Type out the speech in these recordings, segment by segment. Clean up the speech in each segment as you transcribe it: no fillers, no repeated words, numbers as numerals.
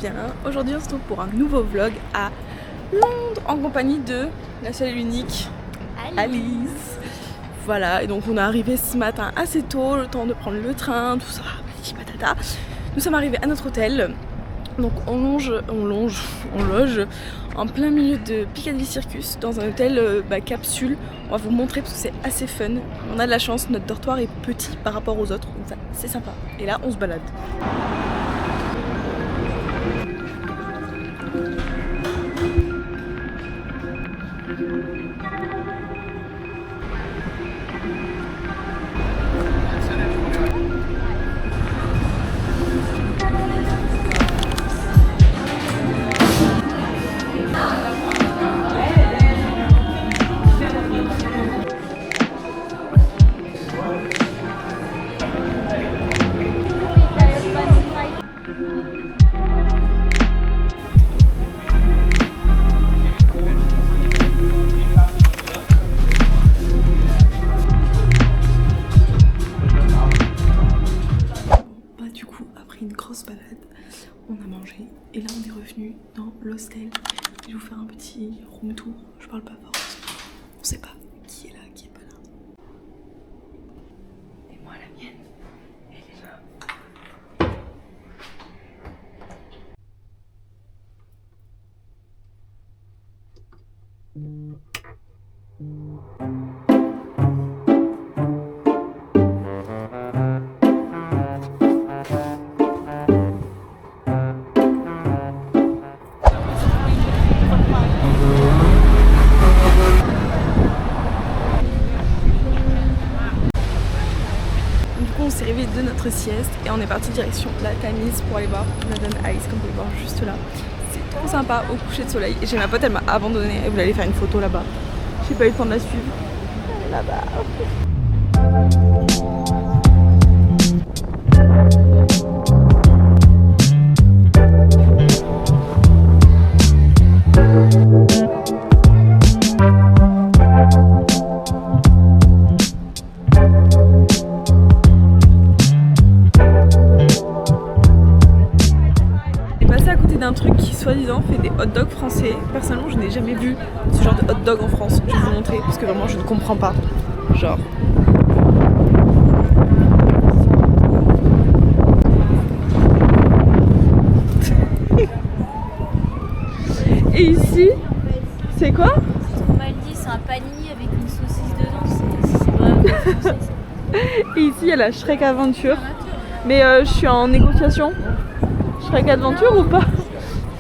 bien. Aujourd'hui on se retrouve pour un nouveau vlog à Londres en compagnie de la seule et l'unique Alice. Voilà, et donc on est arrivé ce matin assez tôt, le temps de prendre le train, tout ça, patata. Nous sommes arrivés à notre hôtel. Donc on loge en plein milieu de Piccadilly Circus dans un hôtel capsule. On va vous montrer parce que c'est assez fun. On a de la chance, notre dortoir est petit par rapport aux autres, donc ça c'est sympa. Et là on se balade. Une grosse balade, on a mangé et là on est revenu dans l'hostel. Je vais vous faire un petit room tour. Je parle pas fort parce qu'on sait pas qui est là, qui est pas là. Et moi la mienne, elle est là. On s'est réveillé de notre sieste et on est parti direction la Tamise pour aller voir London Eyes, comme vous pouvez voir juste là. C'est trop sympa au coucher de soleil. Et j'ai ma pote, elle m'a abandonnée, elle voulait aller faire une photo là-bas. J'ai pas eu le temps de la suivre. Elle est là-bas. Un truc qui soi-disant fait des hot dogs français. Personnellement je n'ai jamais vu ce genre de hot dog en France. Je vais vous montrer parce que vraiment je ne comprends pas. Genre et ici c'est quoi? C'est trop mal dit, c'est un panier avec une saucisse dedans. C'est vraiment français. Et ici il y a la Shrek Aventure. Mais je suis en négociation. Shrek Adventure ou pas?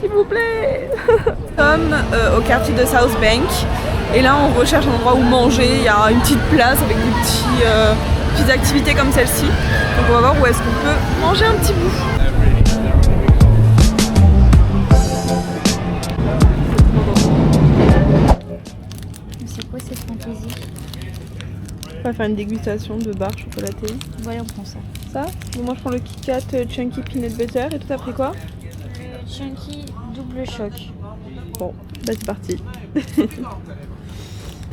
S'il vous plaît. Nous sommes au quartier de South Bank et là on recherche un endroit où manger. Il y a une petite place avec des petites activités comme celle-ci. Donc on va voir où est-ce qu'on peut manger un petit bout. C'est quoi cette fantaisie? On va faire une dégustation de barres chocolatées. Voilà, on prend ça. Ça? Bon, moi je prends le Kit Kat Chunky Peanut Butter et tout après quoi? Chunky double choc. Bon, bah c'est parti.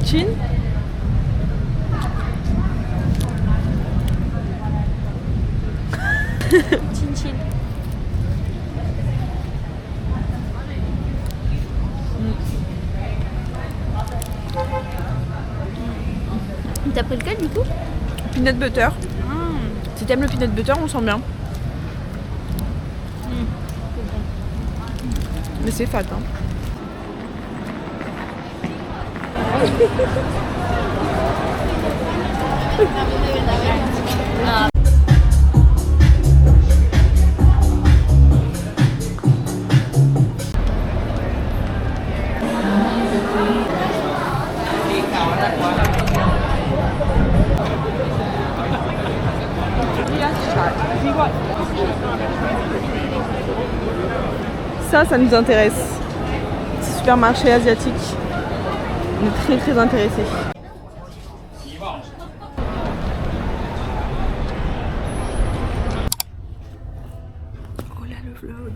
Chin? Chin chin. T'as pris lequel du coup? Peanut Butter. Si t'aimes le peanut butter, on le sent bien. Mais c'est fat hein. Ça nous intéresse. C'est supermarché asiatique. On est très très intéressés. Oh là le vlog.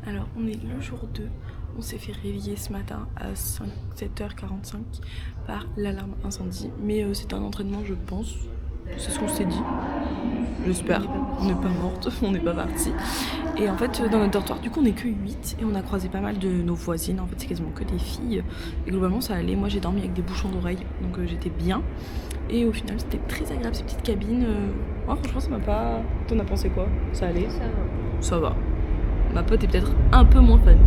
Alors on est le jour 2. On s'est fait réveiller ce matin à 7h45 par l'alarme incendie. Mais c'est un entraînement je pense. c'est ce qu'on s'est dit. J'espère. On n'est pas morte, on n'est pas parti. Et en fait, dans notre dortoir, du coup, on est que 8 et on a croisé pas mal de nos voisines. En fait, c'est quasiment que des filles. Et globalement, ça allait. Moi, j'ai dormi avec des bouchons d'oreilles, donc j'étais bien. Et au final, c'était très agréable ces petites cabines. Ouais, franchement, ça m'a pas. T'en as pensé quoi? Ça allait? Ça va. Ça va. Ma pote est peut-être un peu moins fan.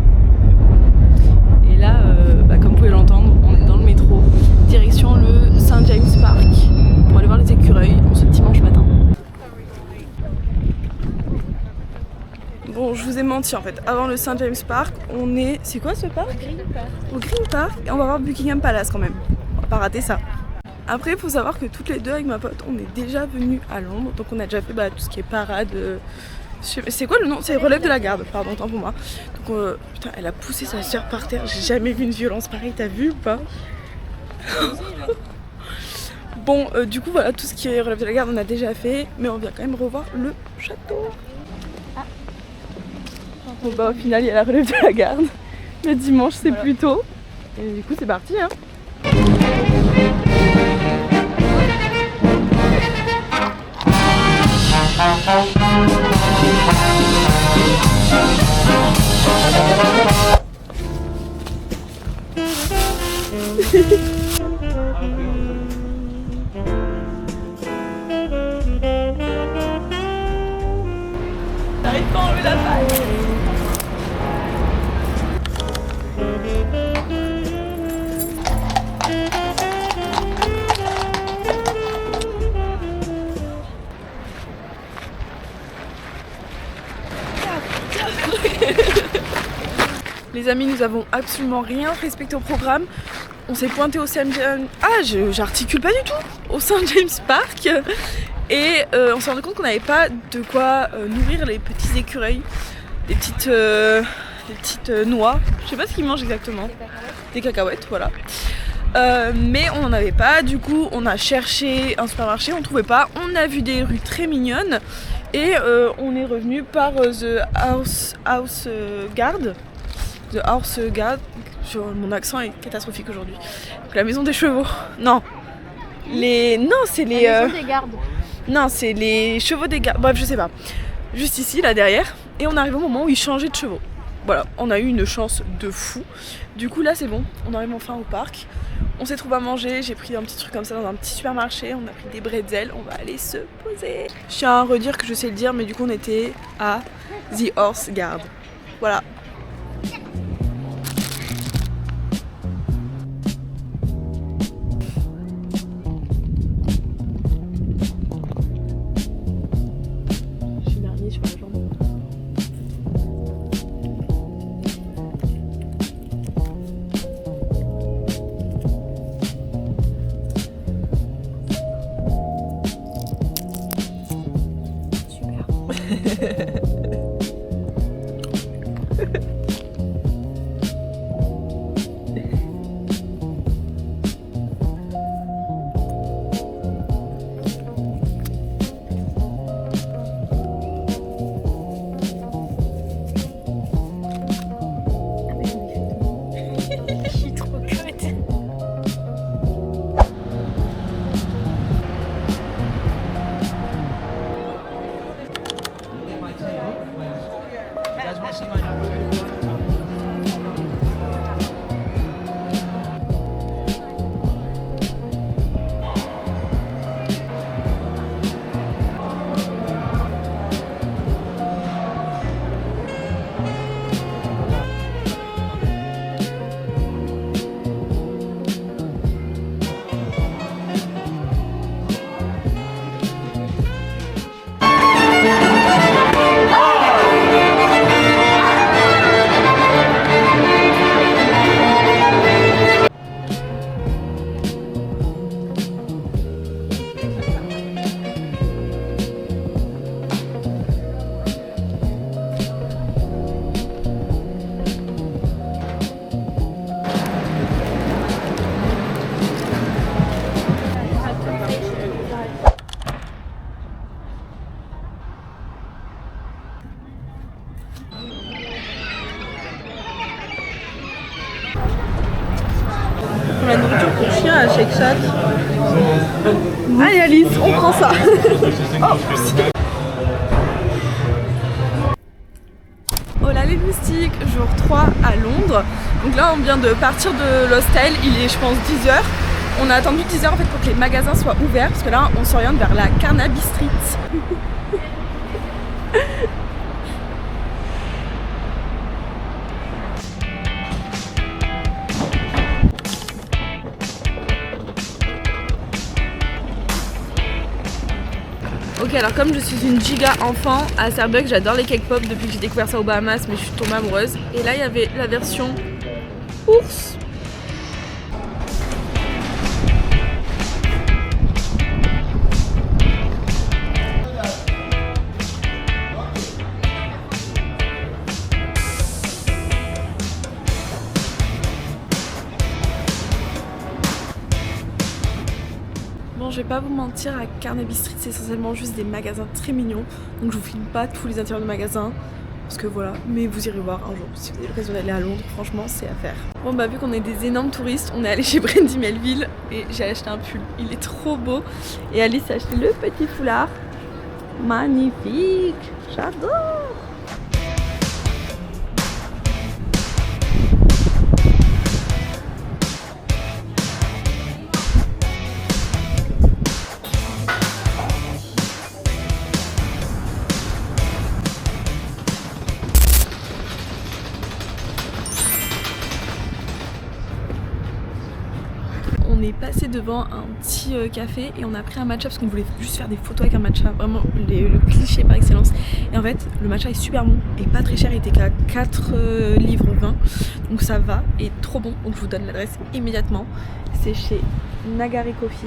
Et là, comme vous pouvez l'entendre, on est dans le métro, direction le St James Park, pour aller voir les écureuils en ce dimanche matin. Bon, je vous ai menti en fait. Avant le St James Park, on est... C'est quoi ce parc? Green Park. Au Green Park. Et on va voir Buckingham Palace quand même. On va pas rater ça. Après, il faut savoir que toutes les deux avec ma pote, on est déjà venus à Londres. Donc on a déjà fait tout ce qui est parade... C'est quoi le nom? C'est relève de la garde, pardon, tant pour moi. Donc putain, elle a poussé sa soeur par terre. J'ai jamais vu une violence pareille, t'as vu ou pas? Bon, du coup, voilà, tout ce qui est relève de la garde, on a déjà fait. Mais on vient quand même revoir le château. Bon bah au final il y a la relève de la garde. Le dimanche c'est plus tôt. Et du coup c'est parti hein. T'arrives pas à enlever la paille. Les amis, nous avons absolument rien respecté au programme. On s'est pointé au St James... Ah, j'articule pas du tout. Au St James Park. Et on s'est rendu compte qu'on n'avait pas de quoi nourrir les petits écureuils. Des petites noix. Je sais pas ce qu'ils mangent exactement. Des cacahuètes, voilà. Mais on n'en avait pas. Du coup, on a cherché un supermarché, on trouvait pas. On a vu des rues très mignonnes. Et on est revenu par The House Guard. The House Guard. Mon accent est catastrophique aujourd'hui. La maison des chevaux. Non. C'est les... La maison des gardes. Non, c'est les chevaux des gardes. Bref, je sais pas. Juste ici, là derrière. Et on arrive au moment où ils changeaient de chevaux. Voilà, on a eu une chance de fou. Du coup, là, c'est bon. On arrive enfin au parc. On s'est trouvé à manger. J'ai pris un petit truc comme ça dans un petit supermarché. On a pris des bretzels. On va aller se poser. Je tiens à redire que je sais le dire, mais du coup, on était à The Horse Guard. Voilà. Sur la jambe. Super. chien à Shake Shack. Allez Alice, on prend ça. Oh là les moustiques, jour 3 à Londres. Donc là on vient de partir de l'hostel, il est je pense 10h. On a attendu 10h en fait pour que les magasins soient ouverts parce que là on s'oriente vers la Carnaby Street. Ok, alors comme je suis une giga enfant à Starbucks, j'adore les cake pop depuis que j'ai découvert ça aux Bahamas, mais je suis tombée amoureuse. Et là il y avait la version ours. Bon, je vais pas vous mentir, à Carnaby Street c'est essentiellement juste des magasins très mignons, donc je vous filme pas tous les intérieurs de magasins parce que voilà, mais vous irez voir un jour si vous avez l'occasion d'aller à Londres, franchement c'est à faire. Bon bah vu qu'on est des énormes touristes, on est allé chez Brandy Melville et j'ai acheté un pull, il est trop beau et Alice a acheté le petit foulard, magnifique, j'adore. On est passé devant un petit café et on a pris un matcha parce qu'on voulait juste faire des photos avec un matcha, vraiment le cliché par excellence. Et en fait le matcha est super bon et pas très cher, il était qu'à 4 livres 20, donc ça va et trop bon. Donc je vous donne l'adresse immédiatement, c'est chez Nagari Coffee,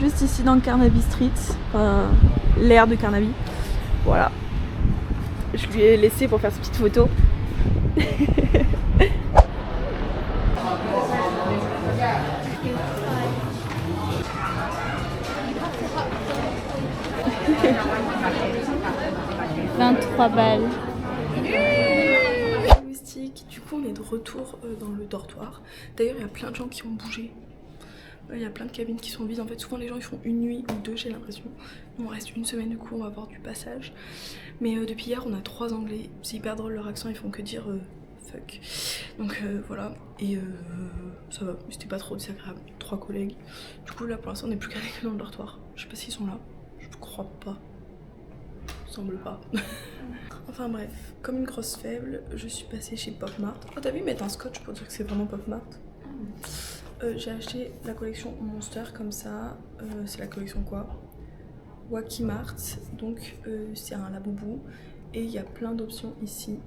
juste ici dans Carnaby Street, enfin l'aire de Carnaby. Voilà, je lui ai laissé pour faire cette petite photo. 23 balles. Moustique. Du coup on est de retour dans le dortoir. D'ailleurs il y a plein de gens qui ont bougé. Il y a plein de cabines qui sont vides. En fait souvent les gens ils font une nuit ou deux, j'ai l'impression. Nous on reste une semaine, du coup on va avoir du passage. Mais depuis hier on a 3 anglais. C'est hyper drôle, leur accent, ils font que dire fuck. Donc voilà. Et ça va, c'était pas trop désagréable. 3 collègues. Du coup là pour l'instant on n'est plus qu'avec eux dans le dortoir. Je sais pas s'ils sont là. Je crois pas. Semble pas. Enfin bref, comme une grosse faible, je suis passée chez Pop Mart. Oh t'as vu, ils mettent un scotch pour dire que c'est vraiment Pop Mart. J'ai acheté la collection Monster comme ça. C'est la collection quoi, Wacky Mart. Donc c'est un laboubou. Et il y a plein d'options ici.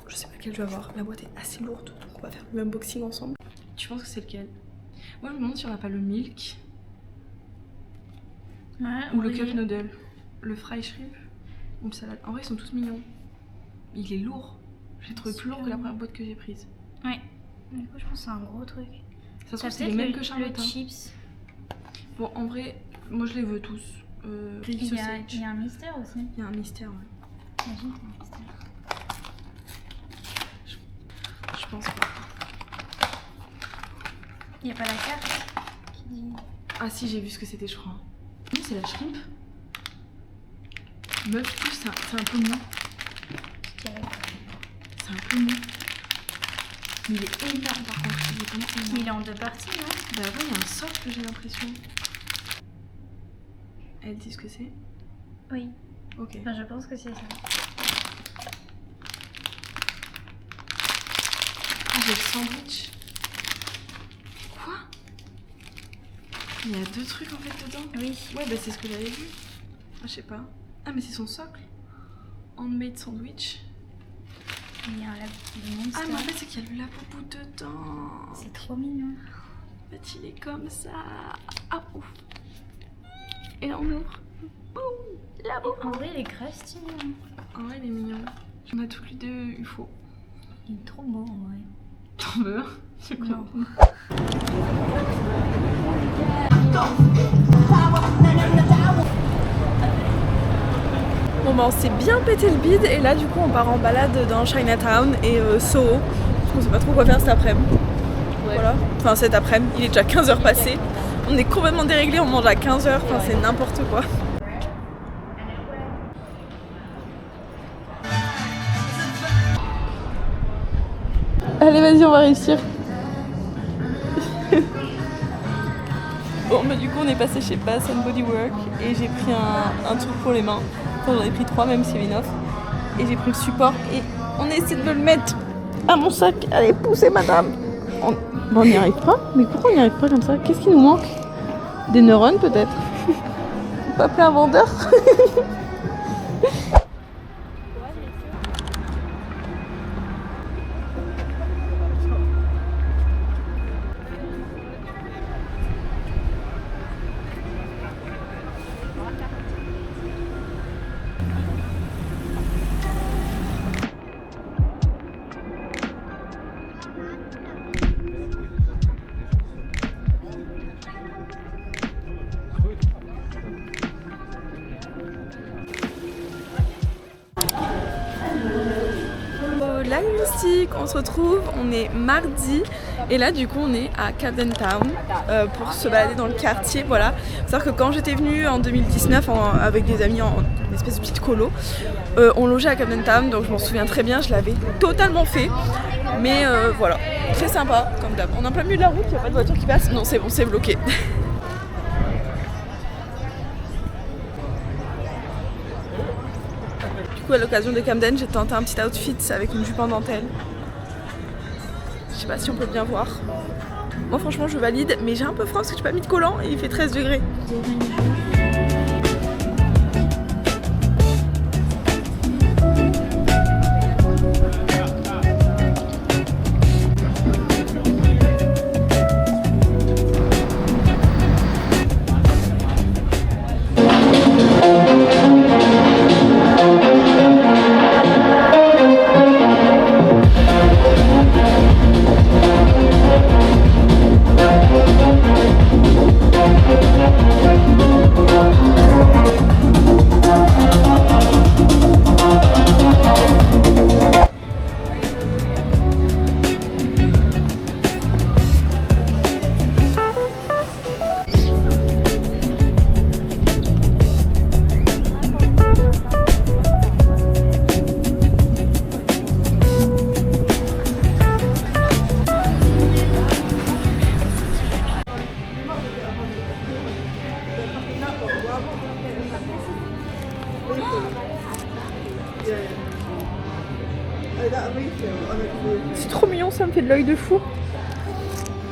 Je sais pas quelle je vais avoir. La boîte est assez lourde, donc on va faire le unboxing ensemble. Tu penses que c'est lequel? Moi je me demande si on n'a pas le milk. Ouais, ou le cup noodle. Le fry shrimp. Ou le salade. En vrai ils sont tous mignons. Il est lourd. J'ai trouvé plus lourd que la première boîte que j'ai prise. Ouais. Du coup je pense que c'est un gros truc. Ça se trouve c'est les mêmes que Charlotte. Le chips. Bon en vrai, moi je les veux tous. Il y a un mystère aussi. Il y a un mystère, ouais. Imagine qu'il y a un mystère. Je pense pas. Il n'y a pas la carte qui dit... Ah si, j'ai vu ce que c'était je crois. Oui, c'est la shrimp. Meuf plus, c'est un peu mou. C'est un peu mou. Mais il est énorme par contre. Il est en 2 parties, non? Bah ouais, il y a un socle j'ai l'impression. Elle dit ce que c'est? Oui. Ok. Enfin, je pense que c'est ça. Ah, j'ai le sandwich. Quoi? Il y a 2 trucs en fait dedans? Oui. Ouais, bah c'est ce que j'avais vu. Ah, je sais pas. Ah, mais c'est son socle. Handmade sandwich. Il y a un Monster. Ah, mais en fait, c'est qu'il y a le laboubou dedans. C'est trop mignon. En fait, il est comme ça. Ah, ouf. Et là, on ouvre. Boum, laboubou. En vrai, il est grave stylé. En vrai, il est mignon. On a tous les deux UFO. Il est trop beau, en vrai. T'en veux? Non. Bon bah on s'est bien pété le bide et là du coup on part en balade dans Chinatown et Soho. Parce qu'on sait pas trop quoi faire cet après-midi. Voilà. Enfin cet après-midi, il est déjà 15h passé. On est complètement déréglé, on mange à 15h, enfin c'est n'importe quoi. Allez vas-y, on va réussir. Bon bah du coup on est passé chez Bath & Body Works et j'ai pris un truc pour les mains. Enfin j'en ai pris 3 même s'il y avait une offre. Et j'ai pris le support et on essaie de le mettre à mon sac. Allez poussez madame. On n'y arrive pas. Mais pourquoi on n'y arrive pas comme ça? Qu'est-ce qui nous manque? Des neurones peut-être. On peut appeler un vendeur. La linguistique, on se retrouve, on est mardi et là du coup on est à Camden Town pour se balader dans le quartier, voilà. C'est-à-dire que quand j'étais venue en 2019 avec des amis en une espèce de petite colo, on logeait à Camden Town, donc je m'en souviens très bien, je l'avais totalement fait. Mais voilà, très sympa comme d'hab. On est en plein milieu de la route, il n'y a pas de voiture qui passe, non c'est bon, c'est bloqué. Du coup à l'occasion de Camden, j'ai tenté un petit outfit avec une jupe en dentelle. Je sais pas si on peut bien voir. Moi franchement je valide, mais j'ai un peu froid parce que j'ai pas mis de collant et il fait 13 degrés. C'est trop mignon, ça me fait de l'œil de fou.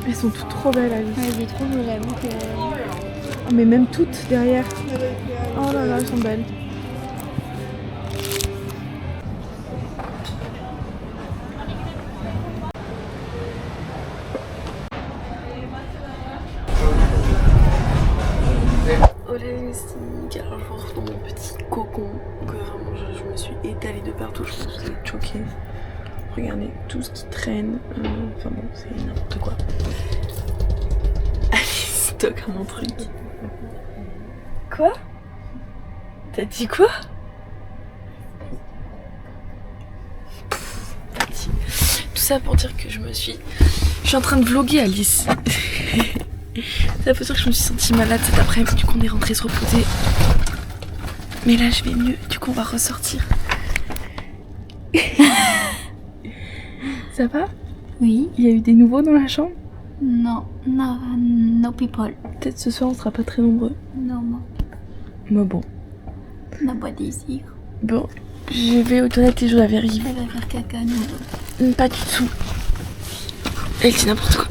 Elles sont toutes trop belles, Alice. Ouais, j'ai trop beau, j'avoue que... Oh, mais même toutes derrière. Oh là là, elles sont belles. Hola les styles, alors je me retrouve dans mon petit cocon que vraiment je me suis étalée de partout, je pense que vous êtes choqués. Regardez tout ce qui traîne, enfin bon c'est n'importe quoi. Allez, stock à mon truc. Quoi? T'as dit quoi? Petit. Tout ça pour dire que je suis en train de vlogger, Alice. Ça veut dire que je me suis sentie malade cet après-midi, du coup on est rentré se reposer. Mais là je vais mieux, du coup on va ressortir. Ça va? Oui. Il y a eu des nouveaux dans la chambre? Non, no people. Peut-être ce soir on sera pas très nombreux. Non, Mais bon. no body here. Bon, je vais aux toilettes et je la vérifie. Elle va faire caca, non. Pas du tout. Elle dit n'importe quoi.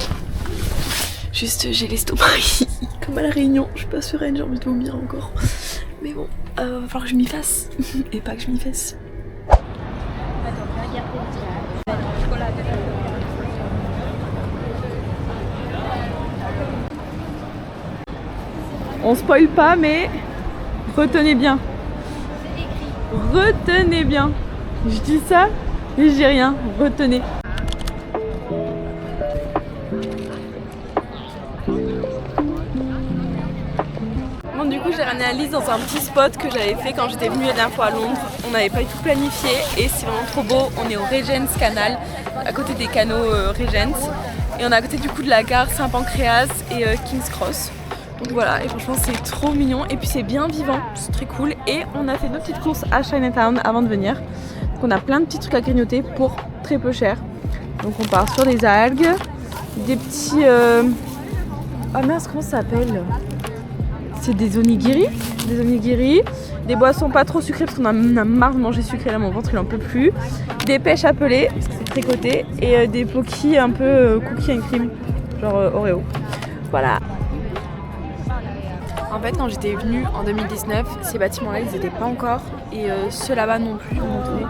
Juste j'ai l'estomac comme à la Réunion, je suis pas sereine, j'ai envie de vomir encore. Mais bon, va falloir que je m'y fasse. Et pas que je m'y fasse. On spoil pas, mais retenez bien. Retenez bien. Je dis ça, mais je dis rien. Retenez. Bon, du coup, j'ai ramené Alice dans un petit spot que j'avais fait quand j'étais venue la dernière fois à Londres. On n'avait pas du tout planifié et c'est vraiment trop beau. On est au Regent's Canal, à côté des canaux Regent. Et on est à côté du coup de la gare Saint-Pancréas et King's Cross. Donc voilà, et franchement c'est trop mignon et puis c'est bien vivant, c'est très cool. Et on a fait nos petites courses à Chinatown avant de venir. Donc on a plein de petits trucs à grignoter pour très peu cher. Donc on part sur des algues, des petits... Ah mince, comment ça s'appelle? C'est des onigiri, des boissons pas trop sucrées parce qu'on a marre de manger sucré là, mon ventre il en peut plus. Des pêches appelées, parce que c'est tricoté, et des pokis un peu cookies and cream, genre Oreo. Voilà. En fait, quand j'étais venue en 2019, ces bâtiments-là, ils n'étaient pas encore. Et ceux là-bas non plus, je vais vous montrer.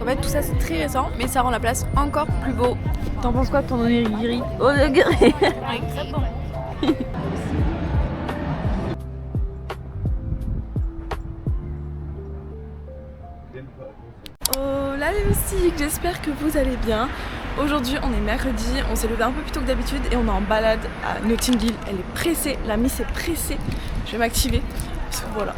En fait, tout ça, c'est très récent, mais ça rend la place encore plus beau. T'en penses quoi de ton onigiri? Onigiri. Très bon. Oh là les moustiques, j'espère que vous allez bien. Aujourd'hui on est mercredi, on s'est levé un peu plus tôt que d'habitude et on est en balade à Notting Hill. Elle est pressée, la Miss est pressée. Je vais m'activer parce que voilà.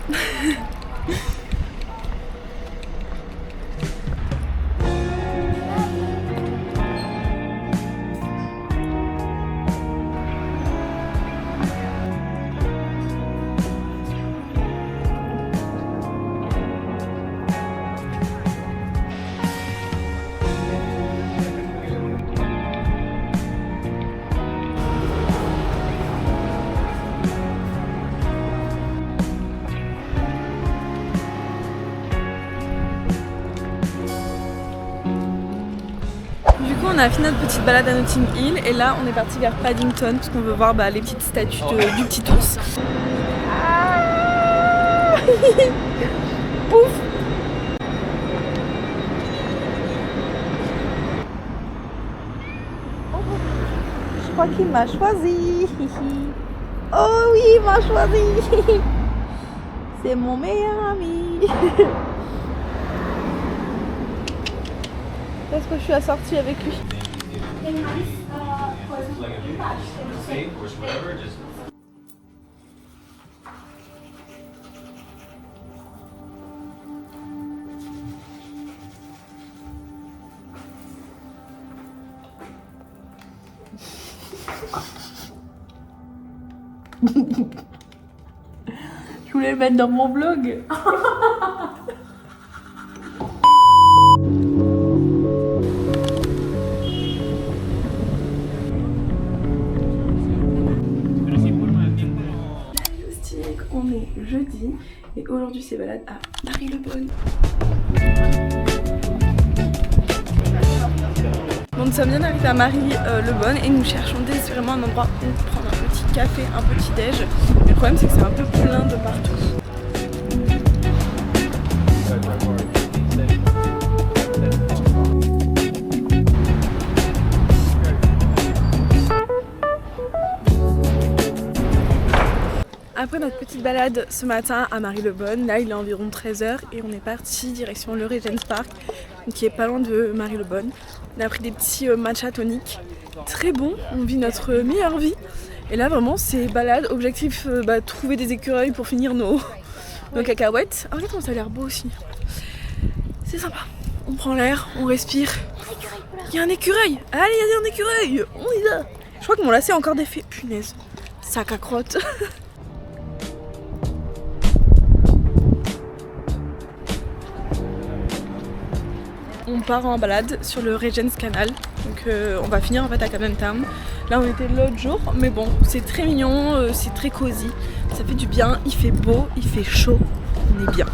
On a fini notre petite balade à Notting Hill et là on est parti vers Paddington parce qu'on veut voir les petites statues du petit ours. Ah Pouf. Je crois qu'il m'a choisi. Oh oui, il m'a choisi. C'est mon meilleur ami. Parce que je suis assortie avec lui. Je voulais le mettre dans mon vlog. On est jeudi et aujourd'hui c'est balade à Marylebone. Bon, nous sommes bien arrivés à Marylebone et nous cherchons désespérément un endroit où prendre un petit café, un petit déj. Mais le problème c'est que c'est un peu plein de partout. Après notre petite balade ce matin à Marylebone, là il est environ 13h et on est parti direction le Regent's Park qui est pas loin de Marylebone. On a pris des petits matcha toniques, très bon, on vit notre meilleure vie. Et là vraiment c'est balade, objectif trouver des écureuils pour finir nos cacahuètes. Ah, regarde comment ça a l'air beau aussi, c'est sympa. On prend l'air, on respire. Il y a un écureuil, allez il y a un écureuil, on y va. Je crois que mon lacet a encore des faits, punaise, sac à crotte. On part en balade sur le Regent's Canal, donc on va finir en fait à Camden Town. Là on était l'autre jour, mais bon c'est très mignon, c'est très cosy, ça fait du bien, il fait beau, il fait chaud, on est bien.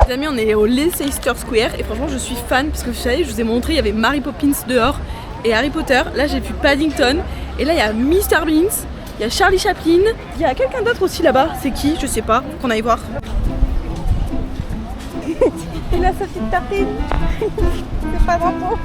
Les amis, on est au Leicester Square et franchement je suis fan parce que vous savez, je vous ai montré, il y avait Mary Poppins dehors et Harry Potter. Là j'ai vu Paddington et là il y a Mr Beans, il y a Charlie Chaplin, il y a quelqu'un d'autre aussi là-bas, c'est qui? Je sais pas, qu'on aille voir. Il a sa petite tartine. C'est pas dans ton.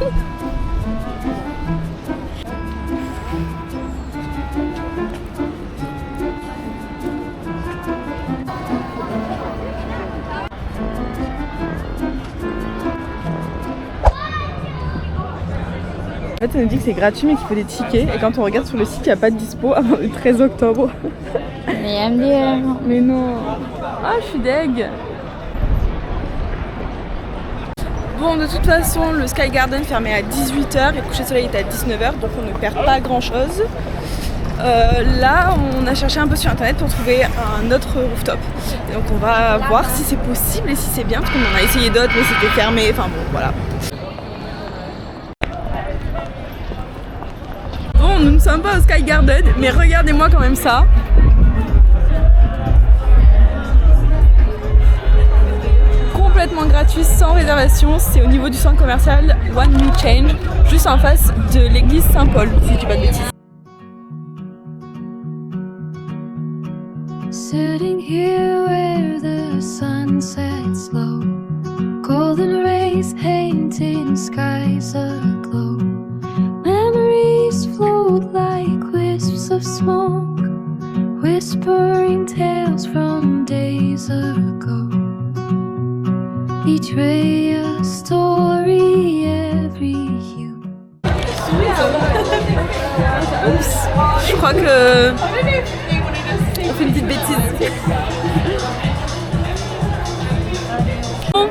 fait, ça nous dit que c'est gratuit mais qu'il faut des tickets. Et quand on regarde sur le site, il n'y a pas de dispo avant le 13 octobre. Mais MDR. Mais non. Ah, je suis deg. Bon, de toute façon, le Sky Garden fermait à 18h et le coucher de soleil était à 19h, donc on ne perd pas grand chose. Là, on a cherché un peu sur internet pour trouver un autre rooftop. Et donc on va voir si c'est possible et si c'est bien, parce qu'on en a essayé d'autres mais c'était fermé, enfin bon, voilà. Bon, nous ne sommes pas au Sky Garden, mais regardez-moi quand même ça. Complètement gratuit, sans réservation, c'est au niveau du centre commercial One New Change, juste en face de l'église Saint-Paul, si je dis pas de bêtises. Sitting here where the sun sets low, golden rays painting skies aglow. Memories float like wisps of smoke, whispering tales from days ago. Each ray a story, every hue. Oups, je crois que on fait une petite bêtise. Bon,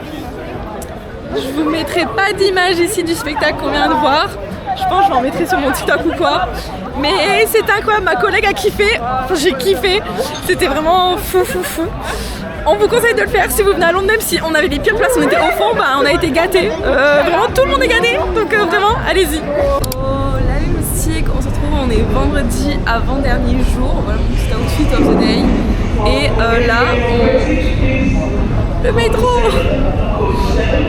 je vous mettrai pas d'image ici du spectacle qu'on vient de voir. Je pense que je m'en mettrai sur mon TikTok ou quoi. Mais c'est incroyable, ma collègue a kiffé. Enfin, j'ai kiffé. C'était vraiment fou. On vous conseille de le faire si vous venez à Londres, même si on avait les pires places, on était au fond, bah, on a été gâtés. Vraiment tout le monde est gâté, donc vraiment allez-y. Oh la loustique, on se retrouve, on est vendredi avant-dernier jour, voilà mon petit outfit of the day. Et là, le métro.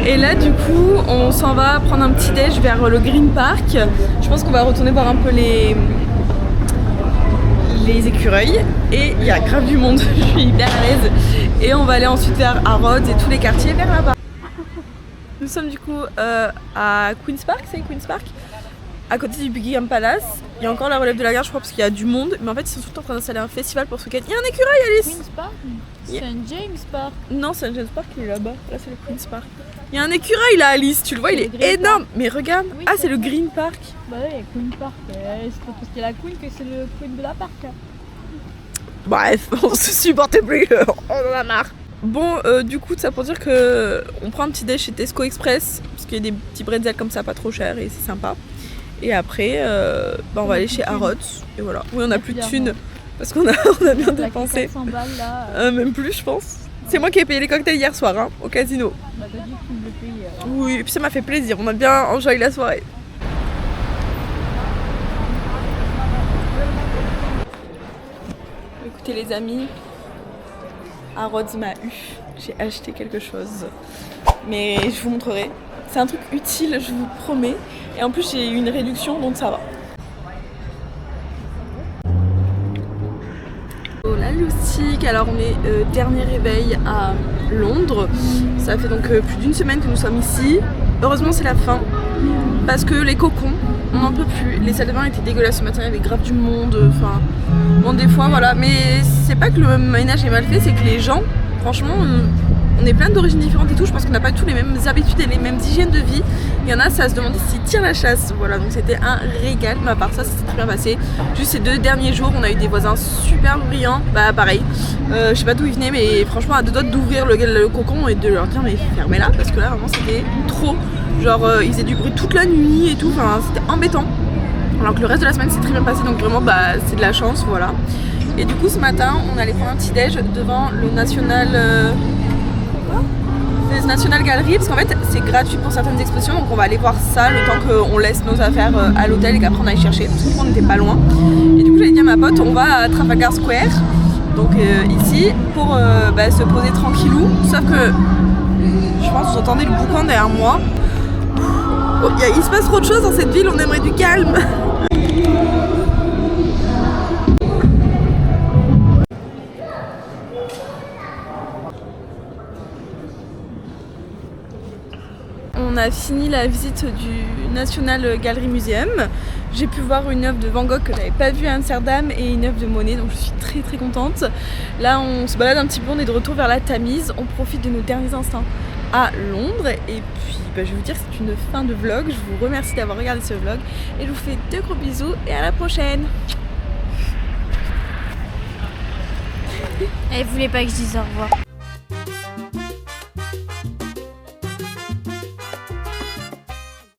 Et là du coup, on s'en va prendre un petit déj vers le Green Park. Je pense qu'on va retourner voir un peu les écureuils et il y a grave du monde, je suis hyper à l'aise et on va aller ensuite vers Harrods et tous les quartiers vers là-bas. Nous sommes du coup à Queen's Park, c'est Queen's Park, à côté du Buckingham Palace. Il y a encore la relève de la gare je crois parce qu'il y a du monde, mais en fait ils sont tout en train d'installer un festival pour ce week-end. Il y a un écureuil Alice. Queen's Park, c'est un James Park. Non c'est un James Park qui est là-bas, là c'est le Queen's Park. Il y a un écureuil là Alice, tu le vois il est énorme, mais regarde, Oui, c'est le Green Park. Bah oui, il y a Queen Park, c'est pas parce qu'il y a la Queen que c'est le Queen de la parc. Bref, on se supportait plus, on en a marre. Bon, du coup, ça pour dire que on prend un petit déj chez Tesco Express, parce qu'il y a des petits bretzels comme ça, pas trop chers et c'est sympa. Et après, on va aller chez Harrods, et voilà. Oui, on a plus de thunes, parce qu'on a bien dépensé. 400 balles là. Même plus, je pense. C'est moi qui ai payé les cocktails hier soir, hein, au casino. Bah t'as dit que tu me le payes. Oui, et puis ça m'a fait plaisir, on a bien enjoyé la soirée. Écoutez les amis, Harrods m'a eu, j'ai acheté quelque chose, mais je vous montrerai. C'est un truc utile, je vous promets, et en plus j'ai eu une réduction donc ça va. Oh la loustique, alors on est dernier réveil à Londres, ça fait donc plus d'une semaine que nous sommes ici. Heureusement c'est la fin, parce que les cocons, on n'en peut plus. Les salles de bain étaient dégueulasses ce matin, il y avait grave du monde, enfin bon des fois voilà, mais c'est pas que le ménage est mal fait, c'est que les gens, franchement, on est plein d'origines différentes et tout, je pense qu'on n'a pas tous les mêmes habitudes et les mêmes hygiènes de vie. Il y en a, ça se demandait s'ils tirent la chasse, voilà, donc c'était un régal, mais à part ça, ça s'est très bien passé. Juste ces 2 derniers jours, on a eu des voisins super bruyants, bah pareil, je sais pas d'où ils venaient, mais franchement à 2 doigts d'ouvrir le cocon et de leur dire mais fermez-la, parce que là vraiment c'était trop, genre ils faisaient du bruit toute la nuit et tout, enfin c'était embêtant. Alors que le reste de la semaine s'est très bien passé, donc vraiment bah c'est de la chance, voilà. Et du coup ce matin, on allait prendre un petit déj devant le National Gallery, parce qu'en fait c'est gratuit pour certaines expositions, donc on va aller voir ça le temps qu'on laisse nos affaires à l'hôtel et qu'après on aille chercher, parce qu'on n'était pas loin. Et du coup j'avais dit à ma pote, on va à Trafalgar Square, donc ici, pour se poser tranquillou, sauf que je pense que vous entendez le boucan derrière moi. Oh, il se passe trop de choses dans cette ville, on aimerait du calme. On a fini la visite du National Gallery Museum. J'ai pu voir une œuvre de Van Gogh que je n'avais pas vue à Amsterdam et une œuvre de Monet, donc je suis très très contente. Là on se balade un petit peu, on est de retour vers la Tamise, on profite de nos derniers instants à Londres. Et puis je vais vous dire que c'est une fin de vlog. Je vous remercie d'avoir regardé ce vlog et je vous fais de gros bisous et à la prochaine. Elle voulait pas que je dise au revoir.